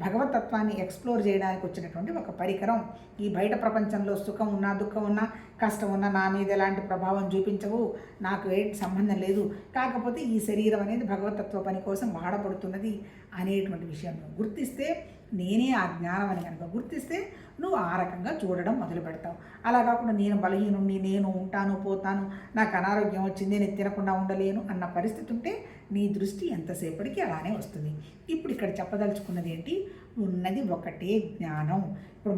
భగవతత్వాన్ని ఎక్స్ప్లోర్ చేయడానికి వచ్చినటువంటి ఒక పరికరం. ఈ బయట ప్రపంచంలో సుఖం ఉన్నా, దుఃఖం ఉన్నా, కష్టం ఉన్నా నా మీద ఎలాంటి ప్రభావం చూపించవు, నాకు ఏంటి సంబంధం లేదు. కాకపోతే ఈ శరీరం అనేది భగవతత్వ పని కోసం వాడబడుతున్నది అనేటువంటి విషయం నువ్వు గుర్తిస్తే, నేనే ఆ జ్ఞానం అని కనుక గుర్తిస్తే నువ్వు ఆ రకంగా చూడడం మొదలు పెడతావు. అలా కాకుండా నేను బలహీనుణ్ణి, నేను ఉంటాను పోతాను, నాకు అనారోగ్యం వచ్చింది, నేను తినకుండా ఉండలేను అన్న పరిస్థితి ఉంటే నీ దృష్టి ఎంతసేపటికి అలానే వస్తుంది. ఇప్పుడు ఇక్కడ చెప్పదలుచుకున్నది ఏంటి? ఉన్నది ఒకటే జ్ఞానం. ఇప్పుడు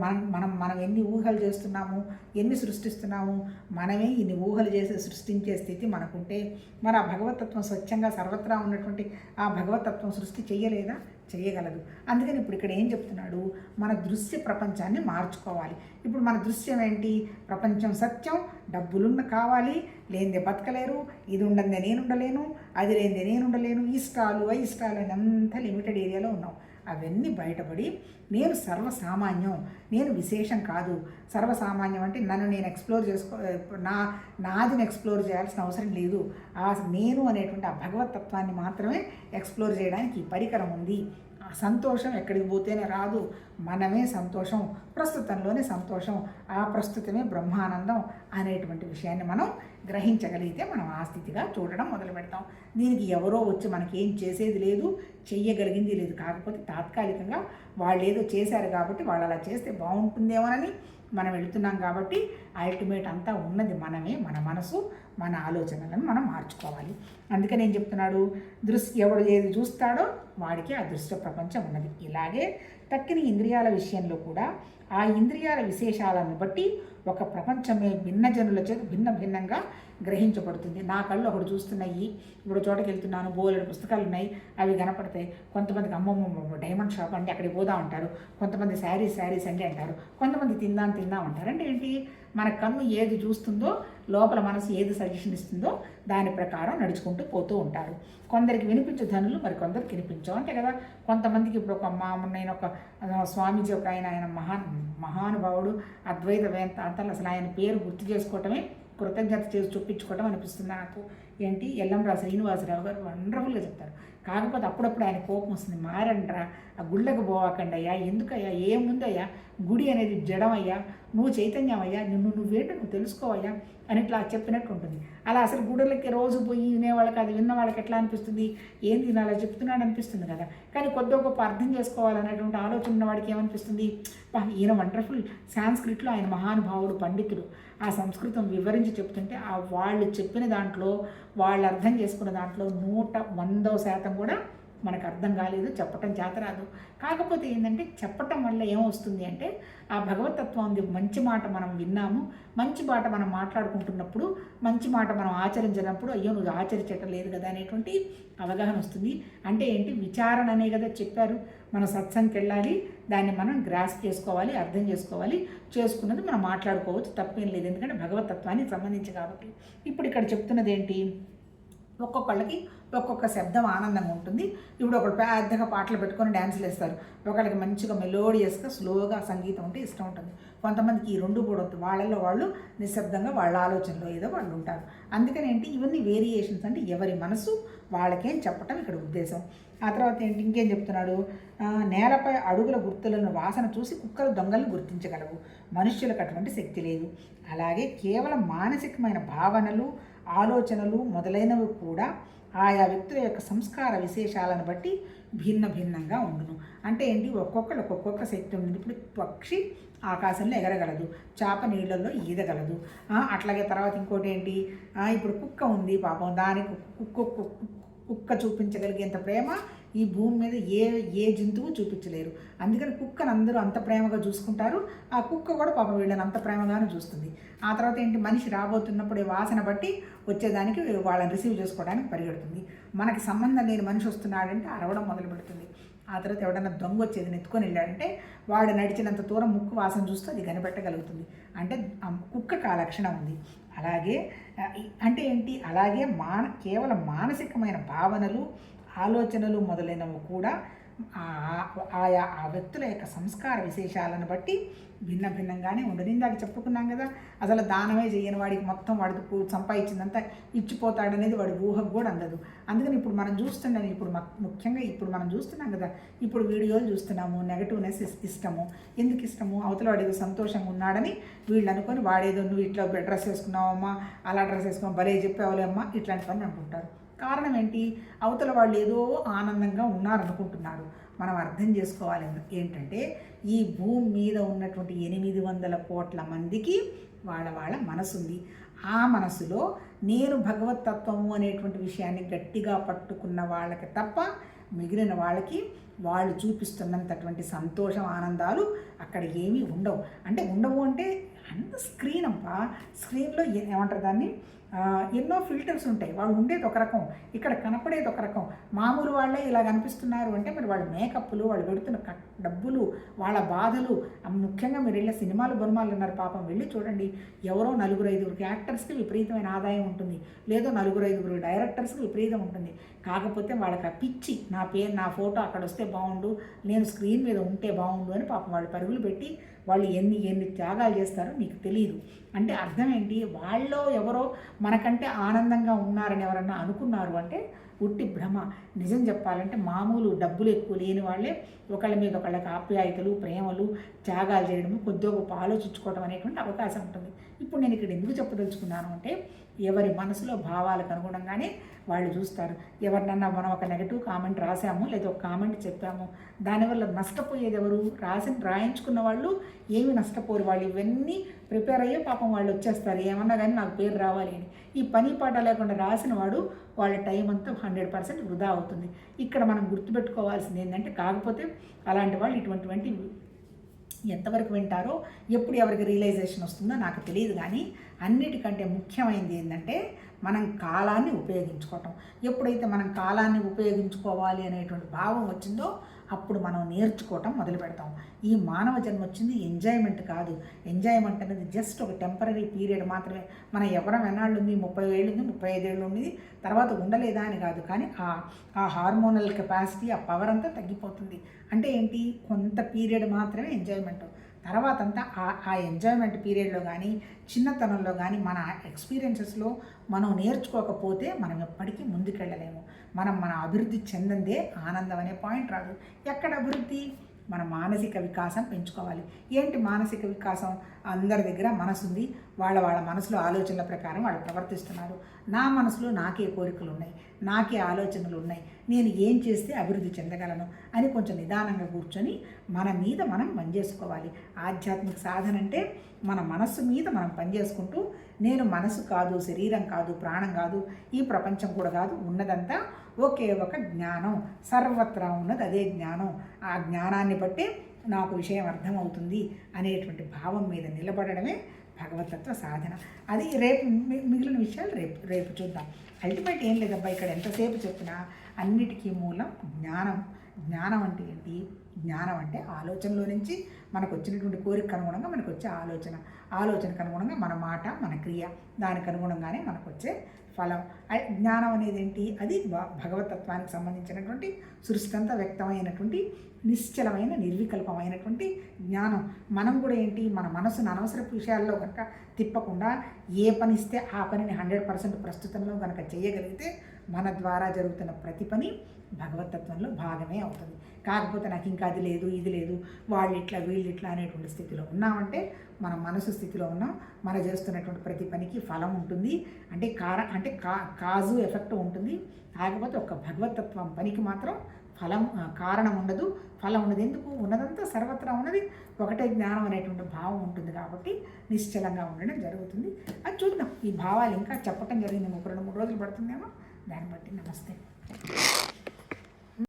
మనం ఎన్ని ఊహలు చేస్తున్నాము, ఎన్ని సృష్టిస్తున్నాము, మనమే ఇన్ని ఊహలు చేసి సృష్టించే స్థితి మనకుంటే మరి ఆ భగవతత్వం స్వచ్ఛంగా సర్వత్రా ఉన్నటువంటి ఆ భగవతత్వం సృష్టి చేయలేదా? చేయగలదు. అందుకని ఇప్పుడు ఇక్కడ ఏం చెప్తున్నాడు? మన దృశ్య ప్రపంచాన్ని మార్చుకోవాలి. ఇప్పుడు మన దృశ్యం ఏంటి? ప్రపంచం సత్యం, డబ్బులున్న కావాలి, లేనిదే బతకలేరు, ఇది ఉండదే నేను ఉండలేను, అది లేనిదే నేను ఉండలేను, ఇష్టాలు అయిష్టాలు అని అంతా లిమిటెడ్ ఏరియాలో ఉన్నాం. అవన్నీ బయటపడి నేను సర్వసామాన్యం, నేను విశేషం కాదు. సర్వసామాన్యం అంటే నన్ను నేను ఎక్స్ప్లోర్ నాదిని ఎక్స్ప్లోర్ చేయాల్సిన అవసరం లేదు. ఆ నేను అనేటువంటి ఆ భగవతత్వాన్ని మాత్రమే ఎక్స్ప్లోర్ చేయడానికి ఈ పరికరం ఉంది. ఆ సంతోషం ఎక్కడికి పోతేనే రాదు, మనమే సంతోషం, ప్రస్తుతంలోనే సంతోషం, ఆ ప్రస్తుతమే బ్రహ్మానందం అనేటువంటి విషయాన్ని మనం గ్రహించగలిగితే మనం ఆ స్థితిగా చూడడం మొదలు పెడతాం. దీనికి ఎవరో వచ్చి మనకి ఏం చేసేది లేదు, చెయ్యగలిగింది లేదు. కాకపోతే తాత్కాలికంగా వాళ్ళు ఏదో చేశారు కాబట్టి వాళ్ళు అలా చేస్తే బాగుంటుందేమోనని మనం వెళుతున్నాం. కాబట్టి అల్టిమేట్ అంతా ఉన్నది మనమే, మన మనసు, మన ఆలోచనలను మనం మార్చుకోవాలి. అందుకని ఏం చెప్తున్నాడు? ఎవడు ఏది చూస్తాడో వాడికి ఆ దృశ్య ప్రపంచం ఉన్నది. ఇలాగే తక్కిన ఇంద్రియాల విషయంలో కూడా ఆ ఇంద్రియాల విశేషాలను బట్టి ఒక ప్రపంచమే భిన్న జనుల చేత భిన్నంగా గ్రహించబడుతుంది. నా కళ్ళు ఒకటి చూస్తున్నాయి, ఇప్పుడు చోటకి వెళ్తున్నాను, బోలెడు పుస్తకాలు ఉన్నాయి, అవి కనపడతాయి. కొంతమందికి అమ్మమ్మ డైమండ్ షాప్ అంటే అక్కడికి పోదాం అంటారు, కొంతమంది శారీస్ అండి అంటారు, కొంతమంది తిందాం అంటారు. అంటే ఏంటి? మన కన్ను ఏది చూస్తుందో, లోపల మనసు ఏది సజెషన్ ఇస్తుందో దాని ప్రకారం నడుచుకుంటూ పోతూ ఉంటారు. కొందరికి వినిపించే ధనులు మరి కొందరికి వినిపించవు అంతే కదా. కొంతమందికి ఇప్పుడు నేను ఒక స్వామీజీ ఒక ఆయన మహానుభావుడు, అద్వైత వేదాంతాలు, అసలు ఆయన పేరు గుర్తు చేసుకోవటమే కృతజ్ఞత చేసి చూపించుకోవటం అనిపిస్తుంది నాకు. ఏంటి? ఎల్లంరా శ్రీనివాసరావు గారు వండర్ఫుల్గా చెప్తారు. కాకపోతే అప్పుడప్పుడు ఆయన కోపం వస్తుంది. మారండ్రా, ఆ గుళ్ళకు పోవాకండి అయ్యా, ఎందుకయ్యా, ఏముందయ్యా, గుడి అనేది జడమయ్యా, నువ్వు చైతన్యం అయ్యా, నువ్వేంటో నువ్వు తెలుసుకోవయ్యా అని ఇట్లా చెప్పినట్టు ఉంటుంది. అలా అసలు గుడులకి రోజు పోయి వినేవాళ్ళకి, అది విన్న వాళ్ళకి ఎట్లా అనిపిస్తుంది? ఏంది నేను అలా చెప్తున్నాడు అనిపిస్తుంది కదా. కానీ కొద్ది గొప్ప అర్థం చేసుకోవాలనేటువంటి ఆలోచన ఉన్నవాడికి ఏమనిపిస్తుంది? ఈయన వండర్ఫుల్ సాంస్క్రిట్లో ఆయన మహానుభావుడు, పండితుడు, ఆ సంస్కృతం వివరించి చెప్తుంటే ఆ వాళ్ళు చెప్పిన దాంట్లో, వాళ్ళు అర్థం చేసుకున్న దాంట్లో 100% కూడా మనకు అర్థం కాలేదు, చెప్పటం చేతరాదు. కాకపోతే ఏంటంటే చెప్పటం వల్ల ఏమొస్తుంది అంటే ఆ భగవతత్వం ఉంది. మంచి మాట మనం విన్నాము, మంచి మాట మనం మాట్లాడుకుంటున్నప్పుడు, మంచి మాట మనం ఆచరించినప్పుడు అయ్యో నువ్వు ఆచరించటం లేదు కదా అనేటువంటి అవగాహన వస్తుంది. అంటే ఏంటి? విచారణ అనే కదా చెప్పారు. మనం సత్సంగకి వెళ్ళాలి, దాన్ని మనం గ్రాస్ప్ చేసుకోవాలి, అర్థం చేసుకోవాలి, చేసుకున్నది మనం మాట్లాడుకోవచ్చు, తప్పేం లేదు. ఎందుకంటే భగవతత్వానికి సంబంధించి కాబట్టి. ఇప్పుడు ఇక్కడ చెప్తున్నది ఏంటి? ఒక్కొక్కళ్ళకి ఒక్కొక్క శబ్దం ఆనందంగా ఉంటుంది. ఇప్పుడు ఒకళ్ళు పెద్దగా పాటలు పెట్టుకొని డ్యాన్సులు వేస్తారు, ఒకళ్ళకి మంచిగా మెలోడియస్గా స్లోగా సంగీతం ఉంటే ఇష్టం ఉంటుంది. కొంతమందికి ఈ రెండు కూడా వద్దు, వాళ్ళల్లో వాళ్ళు నిశ్శబ్దంగా వాళ్ళ ఆలోచనలో ఏదో వాళ్ళు ఉంటారు. అందుకని ఏంటి? ఇవన్నీ వేరియేషన్స్, అంటే ఎవరి మనసు వాళ్ళకేం చెప్పటం ఇక్కడ ఉద్దేశం. ఆ తర్వాత ఏంటి? ఇంకేం చెప్తున్నాడు? నేలపై అడుగుల గుర్తులను వాసన చూసి కుక్కలు దొంగలను గుర్తించగలవు, మనుష్యులకు అటువంటి శక్తి లేదు. అలాగే కేవలం మానసికమైన భావనలు, ఆలోచనలు మొదలైనవి కూడా ఆయా వ్యక్తుల యొక్క సంస్కార విశేషాలను బట్టి భిన్నంగా ఉండును. అంటే ఏంటి? ఒక్కొక్క శక్తి ఉంటుంది. ఇప్పుడు పక్షి ఆకాశంలో ఎగరగలదు, చేప నీళ్ళల్లో ఈదగలదు. అట్లాగే తర్వాత ఇంకోటి ఏంటి? ఇప్పుడు కుక్క ఉంది, పాపం దానికి కుక్క చూపించగలిగేంత ప్రేమ ఈ భూమి మీద ఏ జంతువు చూపించలేరు. అందుకని కుక్కను అందరూ అంత ప్రేమగా చూసుకుంటారు, ఆ కుక్క కూడా పాపం వీళ్ళని అంత ప్రేమగానే చూస్తుంది. ఆ తర్వాత ఏంటి? మనిషి రాబోతున్నప్పుడు వాసన బట్టి వచ్చేదానికి వాళ్ళని రిసీవ్ చేసుకోవడానికి పరిగెడుతుంది. మనకి సంబంధం లేని మనిషి వస్తున్నాడంటే అరవడం మొదలు పెడుతుంది. ఆ తర్వాత ఎవడన్నా దొంగ వచ్చేది నెత్తుకొని వెళ్ళాడంటే వాడు నడిచినంత దూరం ముక్కు వాసన చూస్తూ అది కనిపెట్టగలుగుతుంది. అంటే కుక్కకు ఆ లక్షణం ఉంది. అలాగే అంటే ఏంటి? అలాగే కేవలం మానసికమైన భావనలు, ఆలోచనలు మొదలైనవి కూడా ఆయా ఆ వ్యక్తుల యొక్క సంస్కార విశేషాలను బట్టి భిన్నంగానే ఉండదు. ఇందాక చెప్పుకున్నాం కదా, అసలు దానమే చేయని వాడికి మొత్తం వాడికి సంపాదించిందంతా ఇచ్చిపోతాడనేది వాడి ఊహకు కూడా అందదు. అందుకని ఇప్పుడు మనం చూస్తున్నాం, ముఖ్యంగా ఇప్పుడు మనం చూస్తున్నాం కదా, ఇప్పుడు వీడియోలు చూస్తున్నాము, నెగటివ్నెస్ ఇష్టము. ఎందుకు ఇష్టము? అవతల వాడేదో సంతోషంగా ఉన్నాడని వీళ్ళు అనుకొని వాడేదో నువ్వు ఇట్లా డ్రెస్ వేసుకున్నావమ్మా, అలా డ్రెస్ వేసుకున్నావు, భలే చెప్పావులే అమ్మా, ఇట్లాంటివన్నీ అనుకుంటారు. కారణం ఏంటి? అవతల వాళ్ళు ఏదో ఆనందంగా ఉన్నారనుకుంటున్నారు. మనం అర్థం చేసుకోవాలి ఏంటంటే, ఈ భూమి మీద ఉన్నటువంటి 800 కోట్ల మందికి వాళ్ళ మనసు ఉంది. ఆ మనసులో నేను భగవతత్వము అనేటువంటి విషయాన్ని గట్టిగా పట్టుకున్న వాళ్ళకి తప్ప మిగిలిన వాళ్ళకి వాళ్ళు చూపిస్తున్నంతటువంటి సంతోషం, ఆనందాలు అక్కడ ఏమీ ఉండవు. ఉండవు అంటే అంత స్క్రీన్ అబ్బా, స్క్రీన్లో ఏమంటారు దాన్ని, ఎన్నో ఫిల్టర్స్ ఉంటాయి. వాళ్ళు ఉండేది ఒక రకం, ఇక్కడ కనపడేది ఒక రకం. మామూలు వాళ్ళే ఇలా కనిపిస్తున్నారు అంటే మరి వాళ్ళ మేకప్లు, వాళ్ళు పెడుతున్న డబ్బులు, వాళ్ళ బాధలు. ముఖ్యంగా మీరు వెళ్ళే సినిమాలు బొనిమాలు ఉన్నారు పాపం, వెళ్ళి చూడండి. ఎవరో 4-5 యాక్టర్స్కి విపరీతమైన ఆదాయం ఉంటుంది, లేదో 4-5 డైరెక్టర్స్కి విపరీతం ఉంటుంది. కాకపోతే వాళ్ళకి ఆ పిచ్చి, నా ఫోటో అక్కడ వస్తే బాగుండు, నేను స్క్రీన్ మీద ఉంటే బాగుండు అని పాపం వాళ్ళు పరుగులు పెట్టి వాళ్ళు ఎన్ని త్యాగాలు చేస్తారో మీకు తెలియదు. అంటే అర్థం ఏంటి? వాళ్ళలో ఎవరో మనకంటే ఆనందంగా ఉన్నారని ఎవరన్నా అనుకున్నారు అంటే ఉట్టి భ్రమ. నిజం చెప్పాలంటే మామూలు డబ్బులు ఎక్కువ లేని వాళ్ళే ఒకళ్ళ మీద ఒకళ్ళకి ఆప్యాయతలు, ప్రేమలు, త్యాగాలు చేయడము, కొద్దిగా గొప్ప ఆలోచించుకోవడం అనేటువంటి అవకాశం ఉంటుంది. ఇప్పుడు నేను ఇక్కడ ఎందుకు చెప్పదలుచుకున్నాను అంటే, ఎవరి మనసులో భావాలకు అనుగుణంగానే వాళ్ళు చూస్తారు. ఎవరినన్నా మనం ఒక నెగటివ్ కామెంట్ రాసాము, లేదా ఒక కామెంట్ చెప్పాము, దానివల్ల నష్టపోయేది ఎవరు? రాయించుకున్న వాళ్ళు ఏమి నష్టపోరు. వాళ్ళు ఇవన్నీ ప్రిపేర్ అయ్యే పాపం వాళ్ళు వచ్చేస్తారు, ఏమన్నా కానీ నాకు పేరు రావాలి అని. ఈ పని పాట లేకుండా రాసిన వాడు వాళ్ళ టైం అంతా 100% వృధా అవుతుంది. ఇక్కడ మనం గుర్తుపెట్టుకోవాల్సింది ఏంటంటే, కాకపోతే అలాంటి వాళ్ళు ఇటువంటి ఎంతవరకు వింటారో, ఎప్పుడు ఎవరికి రియలైజేషన్ వస్తుందో నాకు తెలియదు. కానీ అన్నిటికంటే ముఖ్యమైనది ఏంటంటే మనం కాలాన్ని ఉపయోగించుకోవటం. ఎప్పుడైతే మనం కాలాన్ని ఉపయోగించుకోవాలి అనేటువంటి భావం వచ్చిందో అప్పుడు మనం నేర్చుకోవటం మొదలు పెడతాం. ఈ మానవ జన్మ వచ్చింది ఎంజాయ్మెంట్ కాదు. ఎంజాయ్మెంట్ అనేది జస్ట్ ఒక టెంపరీ పీరియడ్ మాత్రమే. మన ఎవరం ఎన్నాళ్ళు ఉంది, 30 ఏళ్ళు ఉంది, 35 ఏళ్ళు ఉంది, తర్వాత ఉండలేదా అని కాదు. కానీ ఆ హార్మోనల్ కెపాసిటీ, ఆ పవర్ అంతా తగ్గిపోతుంది. అంటే ఏంటి? కొంత పీరియడ్ మాత్రమే ఎంజాయ్మెంట్. తర్వాత అంతా ఆ ఎంజాయ్మెంట్ పీరియడ్లో కానీ, చిన్నతనంలో కానీ మన ఎక్స్పీరియన్సెస్లో మనం నేర్చుకోకపోతే మనం ఎప్పటికీ ముందుకెళ్ళలేము. మన అభివృద్ధి చెందందే ఆనందం అనే పాయింట్ రాదు. ఎక్కడ అభివృద్ధి? మన మానసిక వికాసం పెంచుకోవాలి. ఏంటి మానసిక వికాసం? అందరి దగ్గర మనసు ఉంది, వాళ్ళ మనసులో ఆలోచనల ప్రకారం వాళ్ళు ప్రవర్తిస్తున్నారు. నా మనసులో నాకే కోరికలు ఉన్నాయి, నాకే ఆలోచనలు ఉన్నాయి, నేను ఏం చేస్తే అభివృద్ధి చెందగలను అని కొంచెం నిదానంగా కూర్చొని మన మీద మనం పనిచేసుకోవాలి. ఆధ్యాత్మిక సాధన అంటే మన మనస్సు మీద మనం పనిచేసుకుంటూ, నేను మనసు కాదు, శరీరం కాదు, ప్రాణం కాదు, ఈ ప్రపంచం కూడా కాదు, ఉన్నదంతా ఒకే ఒక జ్ఞానం, సర్వత్రా ఉన్నది అదే జ్ఞానం. ఆ జ్ఞానాన్ని బట్టి నాకు విషయం అర్థమవుతుంది అనేటువంటి భావం మీద నిలబడడమే భగవతత్వ సాధన. అది రేపు మిగిలిన విషయాలు రేపు చూద్దాం. అల్టిమేట్ ఏం లేదబ్బా, ఇక్కడ ఎంతసేపు చెప్పినా అన్నిటికీ మూలం జ్ఞానం. జ్ఞానం అంటే ఏంటి? జ్ఞానం అంటే ఆలోచనలో నుంచి మనకు వచ్చినటువంటి కోరికకు అనుగుణంగా మనకు వచ్చే ఆలోచనకు అనుగుణంగా మన మాట, మన క్రియ, దానికి అనుగుణంగానే మనకు వచ్చే ఫలం. జ్ఞానం అనేది ఏంటి? అది భగవతత్వానికి సంబంధించినటువంటి సృష్టి వ్యక్తమైనటువంటి నిశ్చలమైన నిర్వికల్పమైనటువంటి జ్ఞానం. మనం కూడా ఏంటి? మన మనసును అనవసరపు విషయాల్లో కనుక తిప్పకుండా ఏ పని ఇస్తే ఆ పనిని 100% ప్రస్తుతంలో కనుక చేయగలిగితే మన ద్వారా జరుగుతున్న ప్రతి పని భగవతత్వంలో భాగమే అవుతుంది. కాకపోతే నాకు ఇంకా అది లేదు, ఇది లేదు, వాళ్ళు ఇట్లా వీళ్ళు ఇట్లా అనేటువంటి స్థితిలో ఉన్నామంటే మన మనసు స్థితిలో ఉన్నాం. మనం చేస్తున్నటువంటి ప్రతి పనికి ఫలం ఉంటుంది. అంటే కాజు ఎఫెక్ట్ ఉంటుంది. కాకపోతే ఒక భగవతత్వం పనికి మాత్రం కారణం ఉండదు, ఫలం ఉండదు. ఎందుకు? ఉన్నదంతా సర్వత్రా ఉన్నది ఒకటే జ్ఞానం అనేటువంటి భావం ఉంటుంది. కాబట్టి నిశ్చలంగా ఉండడం జరుగుతుంది. అది చూద్దాం. ఈ భావాలు ఇంకా చెప్పటం జరిగింది, 3 రోజులు పడుతుందేమో. దాన్ని బట్టి నమస్తే.